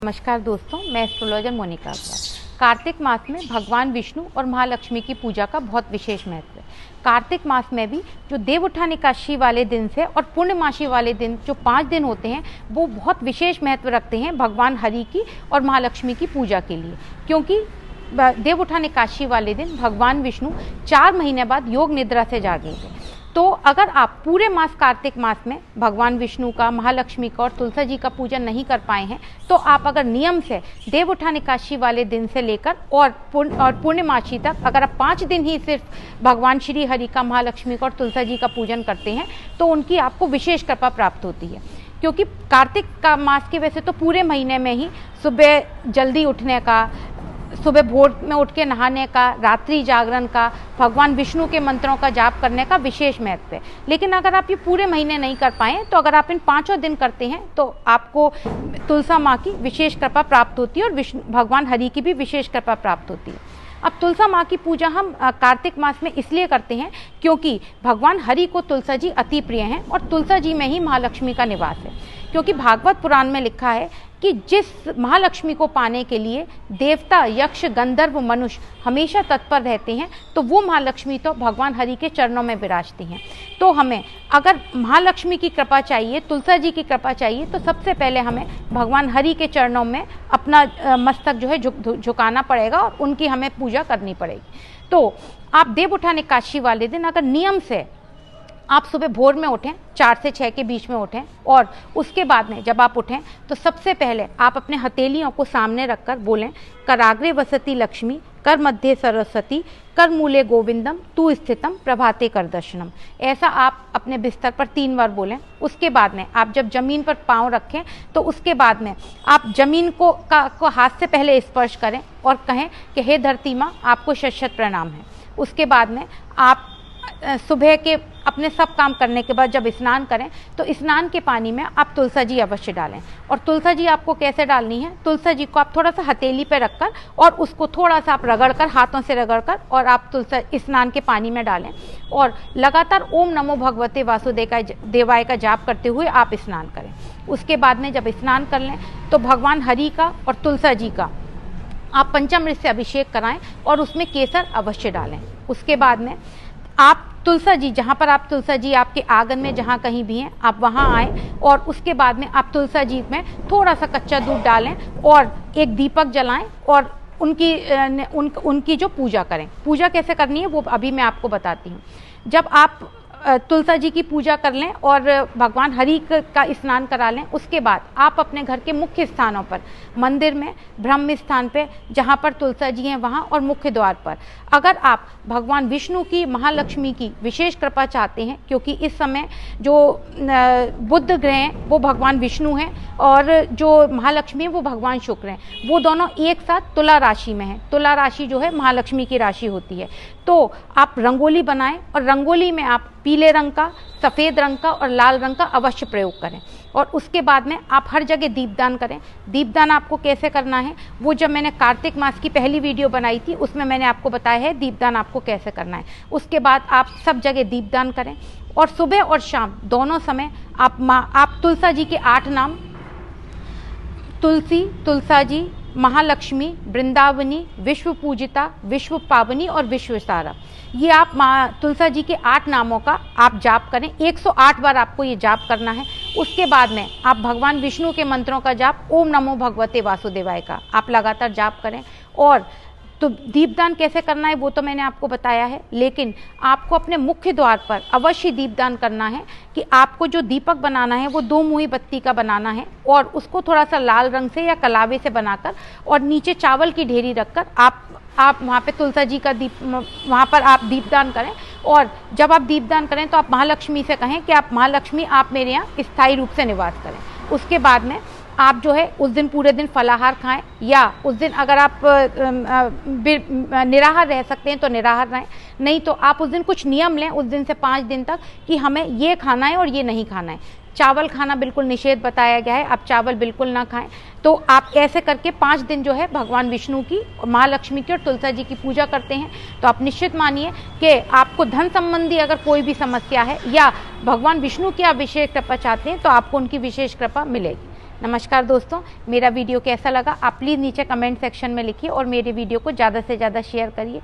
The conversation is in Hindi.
नमस्कार दोस्तों, मैं एस्ट्रोलॉजर मोनिका अग्रवाल। कार्तिक मास में भगवान विष्णु और महालक्ष्मी की पूजा का बहुत विशेष महत्व है। कार्तिक मास में भी जो देवउठान एकादशी वाले दिन से और पूर्णमासी वाले दिन जो 5 दिन होते हैं वो बहुत विशेष महत्व रखते हैं भगवान हरि की और महालक्ष्मी की पूजा के लिए, क्योंकि देवउठान एकादशी वाले दिन भगवान विष्णु 4 महीने बाद योग निद्रा से जागेंगे। तो अगर आप पूरे मास कार्तिक मास में भगवान विष्णु का, महालक्ष्मी का और तुलसी जी का पूजन नहीं कर पाए हैं तो आप अगर नियम से देवउठान एकादशी वाले दिन से लेकर और पूर्णमासी तक अगर आप 5 दिन ही सिर्फ भगवान श्री हरि का, महालक्ष्मी का और तुलसी जी का पूजन करते हैं तो उनकी आपको विशेष कृपा प्राप्त होती है। क्योंकि कार्तिक का मास की वैसे तो पूरे महीने में ही सुबह जल्दी उठने का, सुबह भोर में उठ के नहाने का, रात्रि जागरण का, भगवान विष्णु के मंत्रों का जाप करने का विशेष महत्व है। लेकिन अगर आप ये पूरे महीने नहीं कर पाएँ तो अगर आप इन 5 दिन करते हैं तो आपको तुलसा माँ की विशेष कृपा प्राप्त होती है और भगवान हरि की भी विशेष कृपा प्राप्त होती है। अब तुलसा माँ की पूजा हम कार्तिक मास में इसलिए करते हैं क्योंकि भगवान हरि को तुलसा जी अति प्रिय हैं और तुलसा जी में ही महालक्ष्मी का निवास है। क्योंकि भागवत पुराण में लिखा है कि जिस महालक्ष्मी को पाने के लिए देवता, यक्ष, गंधर्व, मनुष्य हमेशा तत्पर रहते हैं तो वो महालक्ष्मी तो भगवान हरि के चरणों में विराजती हैं। तो हमें अगर महालक्ष्मी की कृपा चाहिए, तुलसा जी की कृपा चाहिए तो सबसे पहले हमें भगवान हरि के चरणों में अपना मस्तक जो है झुकाना पड़ेगा और उनकी हमें पूजा करनी पड़ेगी। तो आप देवउठान एकादशी वाले दिन अगर नियम से आप सुबह भोर में उठें, 4 से 6 के बीच में उठें और उसके बाद में जब आप उठें तो सबसे पहले आप अपने हथेलियों को सामने रखकर बोलें, कराग्रे वसति लक्ष्मी, कर मध्य सरस्वती, कर मूले गोविंदम, तू स्थितम प्रभाते कर दर्शनम। ऐसा आप अपने बिस्तर पर 3 बार बोलें। उसके बाद में आप जब जमीन पर पाँव रखें तो उसके बाद में आप जमीन को हाथ से पहले स्पर्श करें और कहें कि हे धरती माँ, आपको शत-शत प्रणाम है। उसके बाद में आप सुबह के अपने सब काम करने के बाद जब स्नान करें तो स्नान के पानी में आप तुलसा जी अवश्य डालें। और तुलसा जी आपको कैसे डालनी है, तुलसा जी को आप थोड़ा सा हथेली पे रखकर और उसको थोड़ा सा आप रगड़कर, हाथों से रगड़कर और आप तुलसा स्नान के पानी में डालें और लगातार ओम नमो भगवते वासुदेवाय का जाप करते हुए आप स्नान करें। उसके बाद में जब स्नान कर लें तो भगवान हरि का और तुलसा जी का आप पंचामृत से अभिषेक कराएं और उसमें केसर अवश्य डालें। उसके बाद में आप तुलसा जी, जहाँ पर आप तुलसा जी आपके आंगन में जहाँ कहीं भी हैं आप वहाँ आएँ और उसके बाद में आप तुलसा जी में थोड़ा सा कच्चा दूध डालें और एक दीपक जलाएं और उनकी जो पूजा करें। पूजा कैसे करनी है वो अभी मैं आपको बताती हूँ। जब आप तुलसा जी की पूजा कर लें और भगवान हरि का स्नान करा लें, उसके बाद आप अपने घर के मुख्य स्थानों पर, मंदिर में, ब्रह्म स्थान पे जहाँ पर तुलसा जी हैं वहाँ और मुख्य द्वार पर अगर आप भगवान विष्णु की, महालक्ष्मी की विशेष कृपा चाहते हैं, क्योंकि इस समय जो बुध ग्रह हैं वो भगवान विष्णु हैं और जो महालक्ष्मी है वो भगवान शुक्र हैं, वो दोनों एक साथ तुला राशि में हैं। तुला राशि जो है महालक्ष्मी की राशि होती है। तो आप रंगोली बनाएं और रंगोली में आप पीले रंग का, सफ़ेद रंग का और लाल रंग का अवश्य प्रयोग करें। और उसके बाद में आप हर जगह दीपदान करें। दीपदान आपको कैसे करना है वो जब मैंने कार्तिक मास की पहली वीडियो बनाई थी उसमें मैंने आपको बताया है दीपदान आपको कैसे करना है। उसके बाद आप सब जगह दीपदान करें और सुबह और शाम दोनों समय आप तुलसा जी के 8 नाम, तुलसी, तुलसा जी, महालक्ष्मी, वृंदावनी, विश्व पूजिता, विश्व पावनी और विश्वसारा, ये आप तुलसा जी के 8 नामों का आप जाप करें। 108 बार आपको ये जाप करना है। उसके बाद में आप भगवान विष्णु के मंत्रों का जाप, ओम नमो भगवते वासुदेवाय का आप लगातार जाप करें। और तो दीपदान कैसे करना है वो तो मैंने आपको बताया है, लेकिन आपको अपने मुख्य द्वार पर अवश्य दीपदान करना है कि आपको जो दीपक बनाना है वो 2 मुही बत्ती का बनाना है और उसको थोड़ा सा लाल रंग से या कलावे से बनाकर और नीचे चावल की ढेरी रखकर आप वहाँ पे तुलसा जी का वहाँ पर आप दीपदान करें। और जब आप दीपदान करें तो आप महालक्ष्मी से कहें कि आप महालक्ष्मी, आप मेरे यहाँ स्थायी रूप से निवास करें। उसके बाद में आप जो है उस दिन पूरे दिन फलाहार खाएं या उस दिन अगर आप निराहार रह सकते हैं तो निराहार रहें, नहीं तो आप उस दिन कुछ नियम लें उस दिन से 5 दिन तक कि हमें ये खाना है और ये नहीं खाना है। चावल खाना बिल्कुल निषेध बताया गया है, आप चावल बिल्कुल ना खाएं। तो आप ऐसे करके 5 दिन जो है भगवान विष्णु की, महालक्ष्मी की और तुलसा जी की पूजा करते हैं तो आप निश्चित मानिए कि आपको धन संबंधी अगर कोई भी समस्या है या भगवान विष्णु की आप विशेष कृपा चाहते हैं तो आपको उनकी विशेष कृपा मिलेगी। नमस्कार दोस्तों, मेरा वीडियो कैसा लगा आप प्लीज़ नीचे कमेंट सेक्शन में लिखिए और मेरे वीडियो को ज़्यादा से ज़्यादा शेयर करिए।